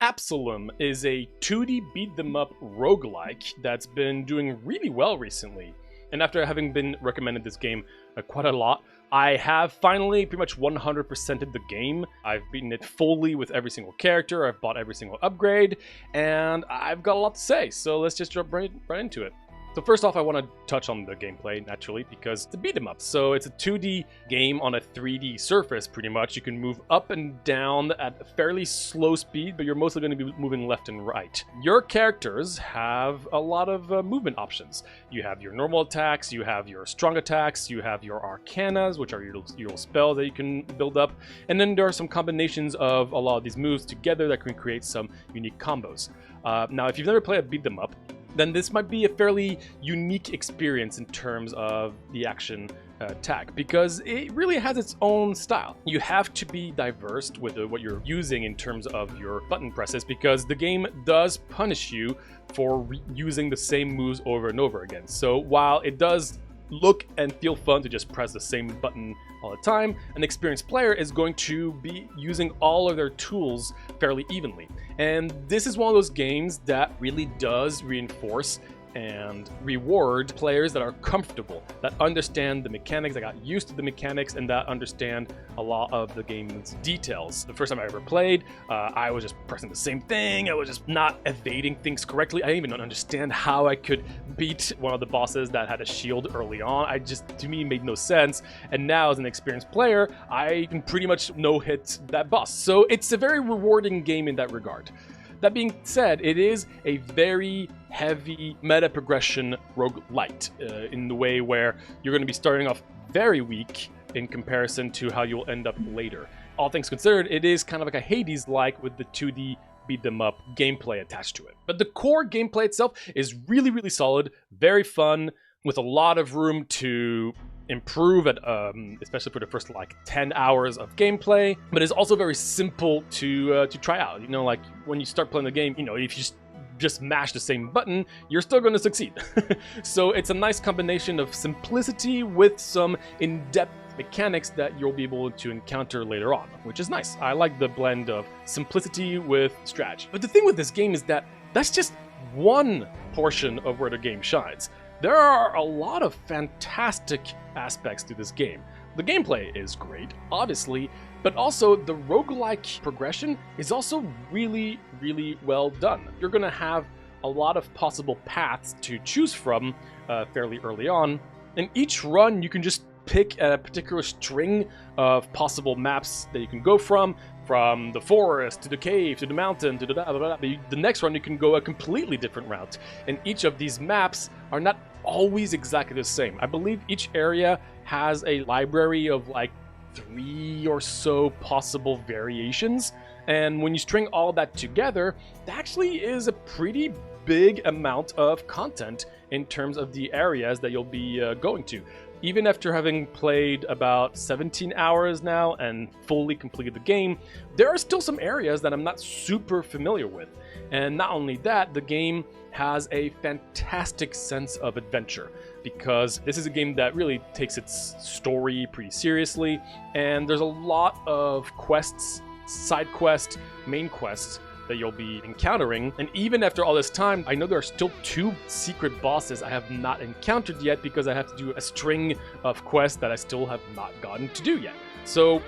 Absolum is a 2D beat-them-up roguelike that's been doing really well recently. And after having been recommended this game quite a lot, I have finally pretty much 100%ed the game. I've beaten it fully with every single character, I've bought every single upgrade, and I've got a lot to say, so let's just jump right into it. So first off, I want to touch on the gameplay, naturally, because it's a beat 'em up. So it's a 2D game on a 3D surface, pretty much. You can move up and down at a fairly slow speed, but you're mostly going to be moving left and right. Your characters have a lot of movement options. You have your normal attacks, you have your strong attacks, you have your arcanas, which are your spells that you can build up, and then there are some combinations of a lot of these moves together that can create some unique combos. Now, if you've never played a beat 'em up, then this might be a fairly unique experience in terms of the action attack, because it really has its own style. You have to be diverse with what you're using in terms of your button presses, because the game does punish you for using the same moves over and over again. So while it does look and feel fun to just press the same button all the time, an experienced player is going to be using all of their tools fairly evenly. And this is one of those games that really does reinforce and reward players that are comfortable, that understand the mechanics, that got used to the mechanics, and that understand a lot of the game's details. The first time I ever played, I was just pressing the same thing, I was just not evading things correctly. I didn't even understand how I could beat one of the bosses that had a shield early on. To me, it made no sense. And now, as an experienced player, I can pretty much no-hit that boss. So it's a very rewarding game in that regard. That being said, it is a very heavy meta progression roguelite in the way where you're going to be starting off very weak in comparison to how you'll end up later. All things considered, it is kind of like a Hades-like with the 2D beat-them-up gameplay attached to it. But the core gameplay itself is really, really solid, very fun, with a lot of room to improve at, especially for the first like 10 hours of gameplay, but it's also very simple to try out. You know, like when you start playing the game, you know, if you just mash the same button, you're still going to succeed. So it's a nice combination of simplicity with some in-depth mechanics that you'll be able to encounter later on, which is nice. I like the blend of simplicity with strategy. But the thing with this game is that that's just one portion of where the game shines. There are a lot of fantastic aspects to this game. The gameplay is great, obviously, but also the roguelike progression is also really, really well done. You're going to have a lot of possible paths to choose from fairly early on. In each run, you can just pick a particular string of possible maps that you can go from the forest to the cave to the mountain to the blah, blah, blah. The next run you can go a completely different route, and each of these maps are not always exactly the same. I believe each area has a library of like 3 or so possible variations, and when you string all that together, that actually is a pretty big amount of content in terms of the areas that you'll be going to. Even after having played about 17 hours now and fully completed the game, there are still some areas that I'm not super familiar with. And not only that, the game has a fantastic sense of adventure, because this is a game that really takes its story pretty seriously, and there's a lot of quests, side quests, main quests that you'll be encountering. And even after all this time, I know there are still 2 secret bosses I have not encountered yet, because I have to do a string of quests that I still have not gotten to do yet. So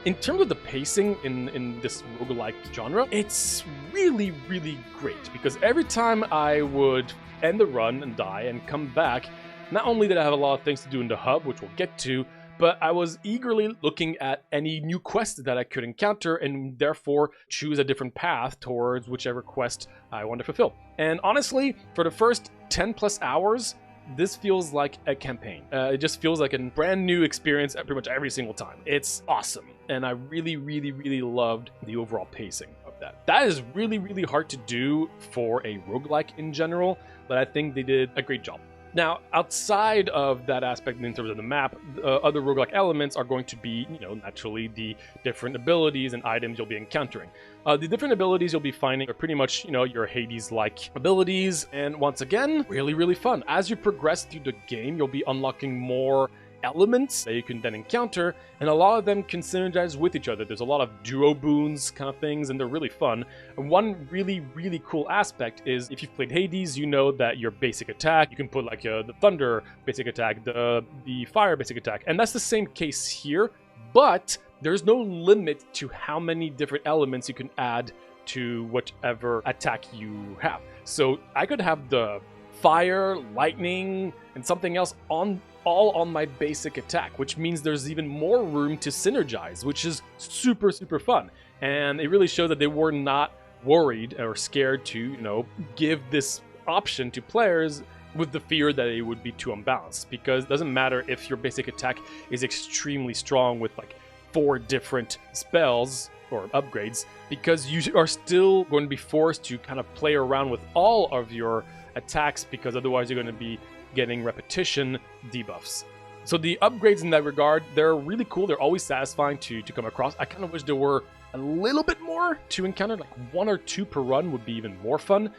in terms of the pacing in this roguelike genre, it's really, really great, because every time I would end the run and die and come back, not only did I have a lot of things to do in the hub, which we'll get to, but I was eagerly looking at any new quests that I could encounter, and therefore choose a different path towards whichever quest I want to fulfill. And honestly, for the first 10 plus hours, this feels like a campaign. It just feels like a brand new experience pretty much every single time. It's awesome, and I really, really, really loved the overall pacing of that. That is really, really hard to do for a roguelike in general, but I think they did a great job. Now, outside of that aspect in terms of the map, other roguelike elements are going to be, you know, naturally the different abilities and items you'll be encountering. The different abilities you'll be finding are pretty much, you know, your Hades-like abilities, and once again, really, really fun. As you progress through the game, you'll be unlocking more elements that you can then encounter, and a lot of them can synergize with each other. There's a lot of duo boons kind of things, and they're really fun. And one really cool aspect is, if you've played Hades, you know that your basic attack, you can put like the thunder basic attack, the fire basic attack, and that's the same case here, but there's no limit to how many different elements you can add to whatever attack you have. So I could have the fire, lightning, and something else all on my basic attack, which means there's even more room to synergize, which is super fun. And it really shows that they were not worried or scared to, you know, give this option to players with the fear that it would be too unbalanced, because it doesn't matter if your basic attack is extremely strong with like 4 different spells or upgrades, because you are still going to be forced to kind of play around with all of your attacks, because otherwise you're going to be getting repetition debuffs. So the upgrades in that regard, they're really cool. They're always satisfying to come across. I kind of wish there were a little bit more to encounter, like 1 or 2 per run would be even more fun,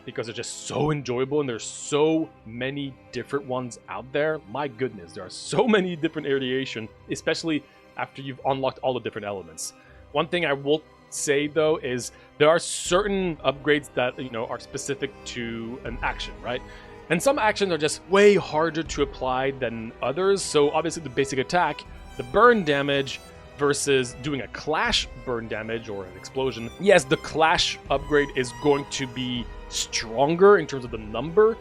because they're just so enjoyable, and there's so many different ones out there. My goodness, there are so many different variations, especially after you've unlocked all the different elements. One thing I will say though is there are certain upgrades that, you know, are specific to an action, right? And some actions are just way harder to apply than others. So obviously the basic attack, the burn damage versus doing a clash burn damage or an explosion. Yes, the clash upgrade is going to be stronger in terms of the number,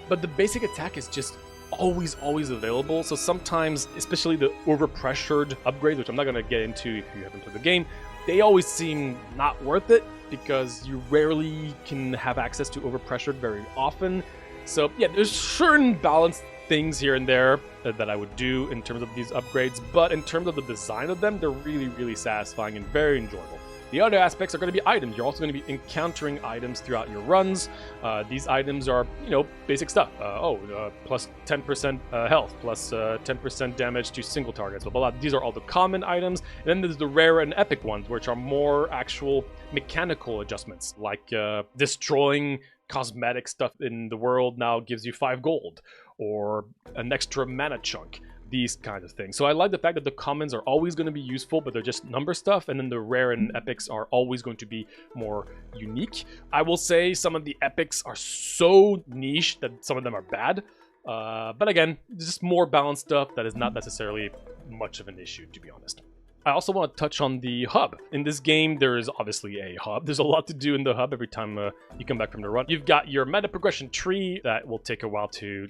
but the basic attack is just always available. So sometimes, especially the overpressured upgrades, which I'm not going to get into if you haven't played the game, they always seem not worth it because you rarely can have access to overpressured very often. So yeah, there's certain balanced things here and there that I would do in terms of these upgrades, but in terms of the design of them, they're really satisfying and very enjoyable. The other aspects are going to be items. You're also going to be encountering items throughout your runs. These items are, you know, basic stuff. Plus 10% health, plus 10% damage to single targets, blah, blah, blah. These are all the common items. And then there's the rare and epic ones, which are more actual mechanical adjustments, like destroying cosmetic stuff in the world now gives you 5 gold, or an extra mana chunk. These kinds of things. So I like the fact that the commons are always going to be useful, but they're just number stuff, and then the rare and epics are always going to be more unique. I will say some of the epics are so niche that some of them are bad, but again, just more balanced stuff that is not necessarily much of an issue, to be honest. I also want to touch on the hub. In this game, there is obviously a hub. There's a lot to do in the hub every time you come back from the run. You've got your meta progression tree that will take a while to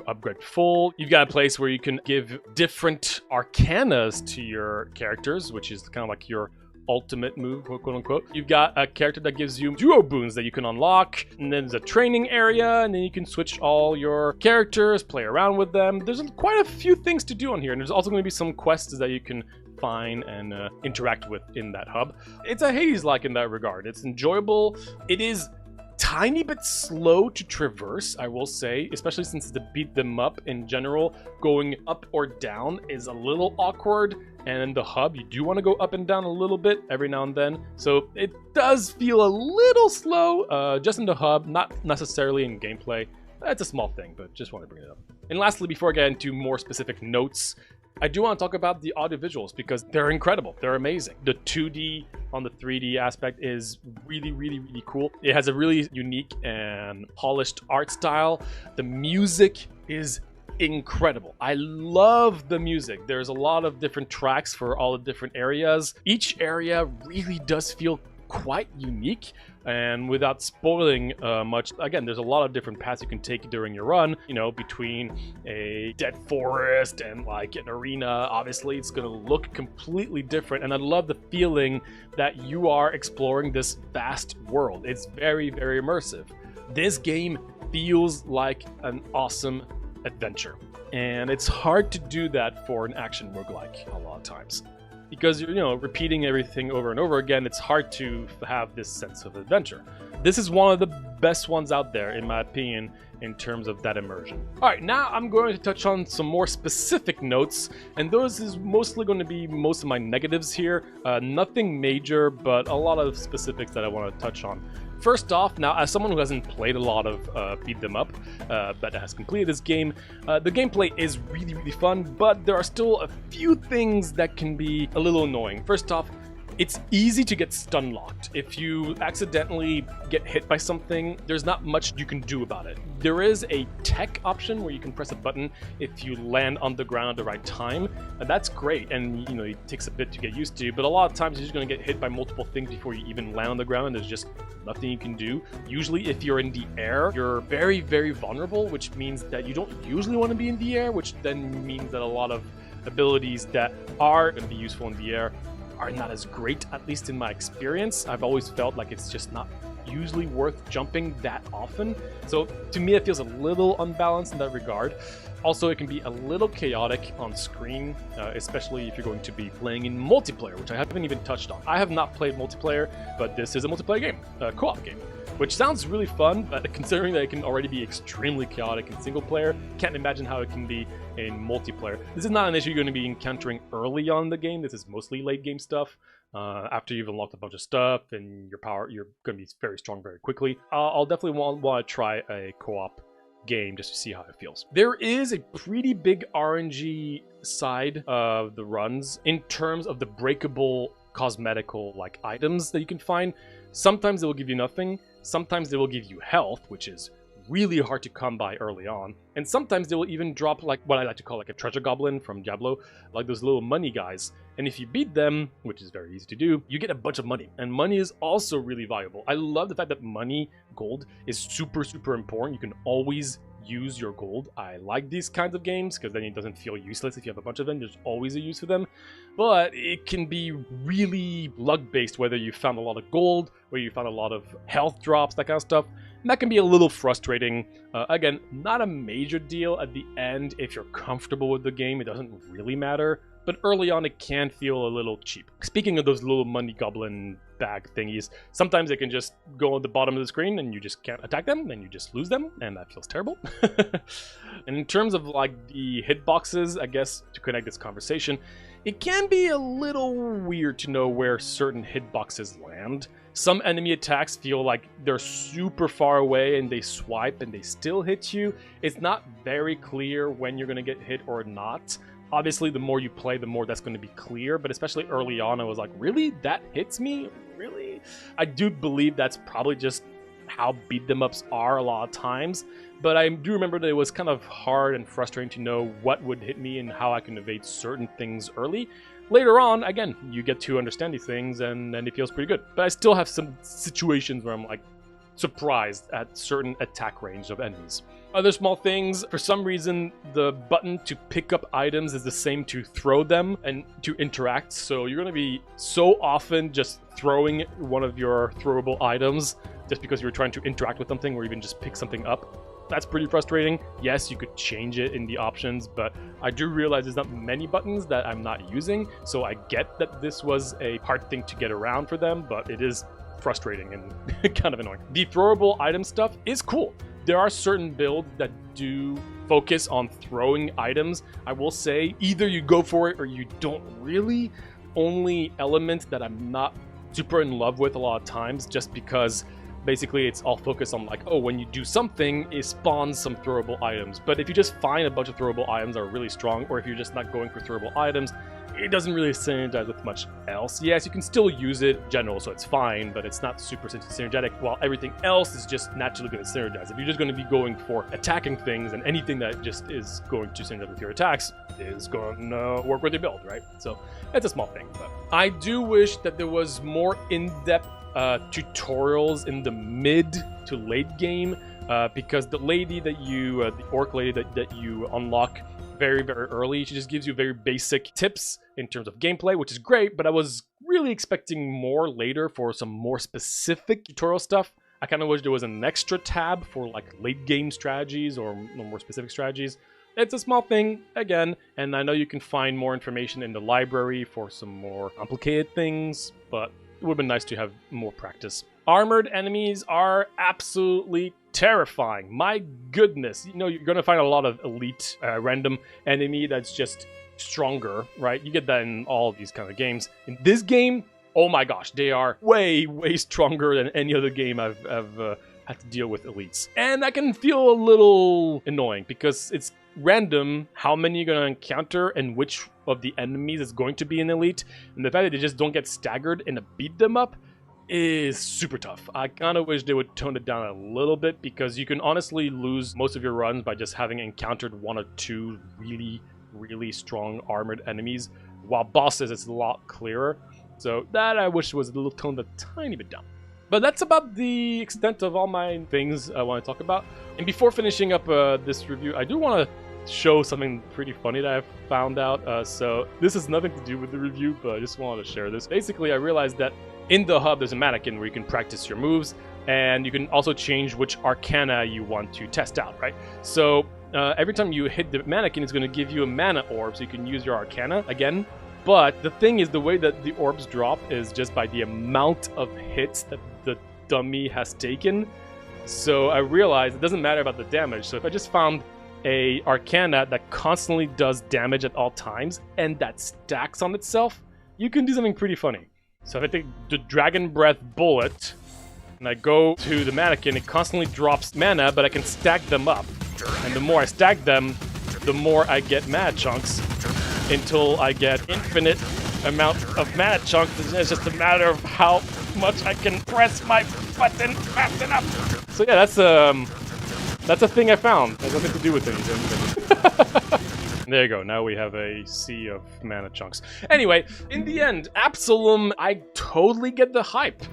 upgrade full. You've got a place where you can give different arcanas to your characters, which is kind of like your ultimate move, quote unquote. You've got a character that gives you duo boons that you can unlock, and then there's a training area, and then you can switch all your characters, play around with them. There's quite a few things to do on here, and there's also going to be some quests that you can find and interact with in that hub. It's a Hades-like in that regard. It's enjoyable. It is tiny bit slow to traverse, I will say, especially since the beat them up in general, going up or down is a little awkward, and in the hub you do want to go up and down a little bit every now and then, so it does feel a little slow just in the hub, not necessarily in gameplay. That's a small thing, but just want to bring it up. And lastly, before I get into more specific notes, I do want to talk about the audio visuals because they're incredible. They're amazing. The 2D on the 3D aspect is really cool. It has a really unique and polished art style. The music is incredible. I love the music. There's a lot of different tracks for all the different areas. Each area really does feel quite unique, and without spoiling much, again, there's a lot of different paths you can take during your run, you know, between a dead forest and like an arena. Obviously it's going to look completely different, and I love the feeling that you are exploring this vast world. It's very immersive. This game feels like an awesome adventure, and it's hard to do that for an action roguelike a lot of times. Because, you know, repeating everything over and over again, it's hard to have this sense of adventure. This is one of the best ones out there, in my opinion, in terms of that immersion. All right, now I'm going to touch on some more specific notes, and those is mostly going to be most of my negatives here. Nothing major, but a lot of specifics that I want to touch on. First off, now as someone who hasn't played a lot of beat them up, but has completed this game, the gameplay is really, really fun, but there are still a few things that can be a little annoying. First off, it's easy to get stun locked. If you accidentally get hit by something, there's not much you can do about it. There is a tech option where you can press a button if you land on the ground at the right time. That's great, and you know, it takes a bit to get used to, but a lot of times you're just going to get hit by multiple things before you even land on the ground, and there's just nothing you can do. Usually if you're in the air, you're very, very vulnerable, which means that you don't usually want to be in the air, which then means that a lot of abilities that are going to be useful in the air are not as great, at least in my experience. I've always felt like it's just not usually worth jumping that often. So to me, it feels a little unbalanced in that regard. Also, it can be a little chaotic on screen, especially if you're going to be playing in multiplayer, which I haven't even touched on. I have not played multiplayer, but this is a multiplayer game, a co-op game, which sounds really fun, but considering that it can already be extremely chaotic in single player, can't imagine how it can be in multiplayer. This is not an issue you're going to be encountering early on in the game. This is mostly late game stuff. After you've unlocked a bunch of stuff and you're going to be very strong very quickly. I'll definitely want to try a co-op game just to see how it feels. There is a pretty big RNG side of the runs in terms of the breakable cosmetical like items that you can find. Sometimes they will give you nothing, sometimes they will give you health, which is really hard to come by early on, and sometimes they will even drop like what I like to call like a treasure goblin from Diablo, like those little money guys, and if you beat them, which is very easy to do, you get a bunch of money, and money is also really valuable. I love the fact that money, gold, is super important. You can always use your gold. I like these kinds of games because then it doesn't feel useless if you have a bunch of them. There's always a use for them, but it can be really luck based, whether you found a lot of gold, whether you found a lot of health drops, that kind of stuff. And that can be a little frustrating. Again, not a major deal at the end. If you're comfortable with the game, it doesn't really matter, but early on it can feel a little cheap. Speaking of those little money goblin bag thingies, sometimes they can just go at the bottom of the screen and you just can't attack them and you just lose them, and that feels terrible. And in terms of like the hitboxes, I guess to connect this conversation, it can be a little weird to know where certain hitboxes land. Some enemy attacks feel like they're super far away and they swipe and they still hit you. It's not very clear when you're going to get hit or not. Obviously, the more you play, the more that's going to be clear, but especially early on, I was like, really? That hits me? Really? I do believe that's probably just how beat them ups are a lot of times, but I do remember that it was kind of hard and frustrating to know what would hit me and how I can evade certain things early. Later on, again, you get to understand these things and it feels pretty good. But I still have some situations where I'm like surprised at certain attack range of enemies. Other small things, for some reason, the button to pick up items is the same to throw them and to interact. So you're going to be so often just throwing one of your throwable items just because you're trying to interact with something or even just pick something up. That's pretty frustrating. Yes, you could change it in the options, but I do realize there's not many buttons that I'm not using, so I get that this was a hard thing to get around for them, but it is frustrating and kind of annoying. The throwable item stuff is cool. There are certain builds that do focus on throwing items. I will say either you go for it or you don't really. Only element that I'm not super in love with a lot of times, just because basically it's all focused on like, oh, when you do something, it spawns some throwable items. But if you just find a bunch of throwable items that are really strong, or if you're just not going for throwable items, it doesn't really synergize with much else. Yes, you can still use it in general, so it's fine, but it's not super synergetic, while everything else is just naturally going to synergize. If you're just going to be going for attacking things, and anything that just is going to synergize with your attacks is going to work with your build, right? So it's a small thing, but I do wish that there was more in-depth tutorials in the mid to late game, because the lady that you, the orc lady that you unlock very, very early, she just gives you very basic tips in terms of gameplay, which is great, but I was really expecting more later for some more specific tutorial stuff. I kind of wish there was an extra tab for like late game strategies or more specific strategies. It's a small thing, again, and I know you can find more information in the library for some more complicated things, but it would have been nice to have more practice. Armored enemies are absolutely terrifying. My goodness. You know, you're going to find a lot of elite random enemy that's just stronger, right? You get that in all of these kind of games. In this game, oh my gosh, they are way, way stronger than any other game I've had to deal with elites. And that can feel a little annoying because it's random how many you're going to encounter and which of the enemies is going to be an elite. And the fact that they just don't get staggered and beat them up is super tough. I kind of wish they would tone it down a little bit because you can honestly lose most of your runs by just having encountered one or two really, really strong armored enemies. While bosses, it's a lot clearer. So that I wish was a little toned a tiny bit down. But that's about the extent of all my things I want to talk about. And before finishing up this review, I do want to show something pretty funny that I found out. So this has nothing to do with the review, but I just wanted to share this. Basically, I realized that in the hub, there's a mannequin where you can practice your moves, and you can also change which arcana you want to test out, right? So every time you hit the mannequin, it's going to give you a mana orb, so you can use your arcana again. But the thing is, the way that the orbs drop is just by the amount of hits that the dummy has taken. So I realized it doesn't matter about the damage. So if I just found a arcana that constantly does damage at all times, and that stacks on itself, you can do something pretty funny. So if I take the Dragon Breath Bullet, and I go to the mannequin, it constantly drops mana, but I can stack them up. And the more I stack them, the more I get mana chunks, until I get infinite amount of mana chunks. It's just a matter of how much I can press my button fast enough. So yeah, that's a thing I found. It has nothing to do with anything. There you go, now we have a sea of mana chunks. Anyway, in the end, Absolum, I totally get the hype.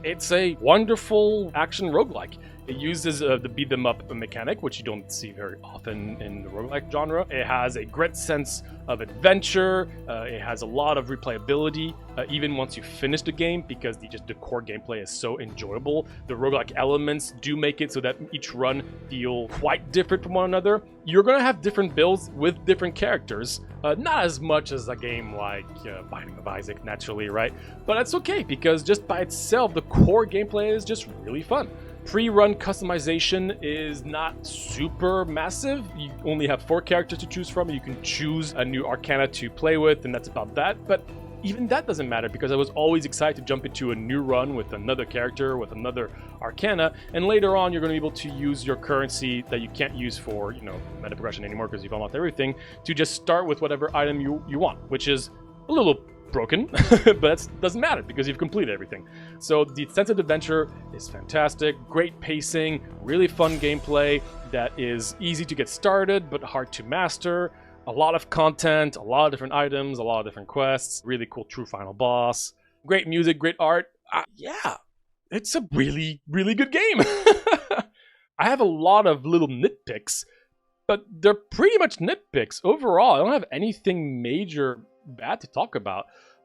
It's a wonderful action roguelike. It uses the beat them up mechanic, which you don't see very often in the roguelike genre. It has a great sense of adventure. It has a lot of replayability, even once you finish the game, because the core gameplay is so enjoyable. The roguelike elements do make it so that each run feel quite different from one another. You're going to have different builds with different characters. Not as much as a game like Binding of Isaac, naturally, right? But that's okay, because just by itself, the core gameplay is just really fun. Pre-run customization is not super massive. You only have 4 characters to choose from. You can choose a new arcana to play with, and that's about that. But even that doesn't matter, because I was always excited to jump into a new run with another character, with another arcana, and later on you're going to be able to use your currency that you can't use for, meta progression anymore because you've unlocked everything, to just start with whatever item you want, which is a little broken, but that doesn't matter because you've completed everything. So the sense of adventure is fantastic, great pacing, really fun gameplay that is easy to get started but hard to master, a lot of content, a lot of different items, a lot of different quests, really cool true final boss, great music, great art. Yeah, it's a really, really good game. I have a lot of little nitpicks, but they're pretty much nitpicks. Overall, I don't have anything major bad to talk about.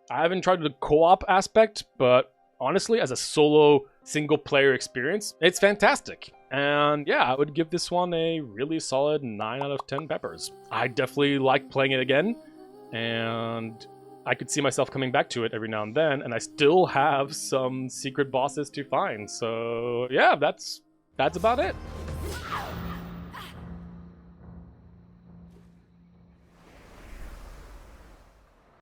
I haven't tried the co-op aspect, but honestly, as a solo single-player experience, it's fantastic. And yeah, I would give this one a really solid 9 out of 10 peppers. I definitely like playing it again, and I could see myself coming back to it every now and then, and I still have some secret bosses to find. So yeah, that's about it.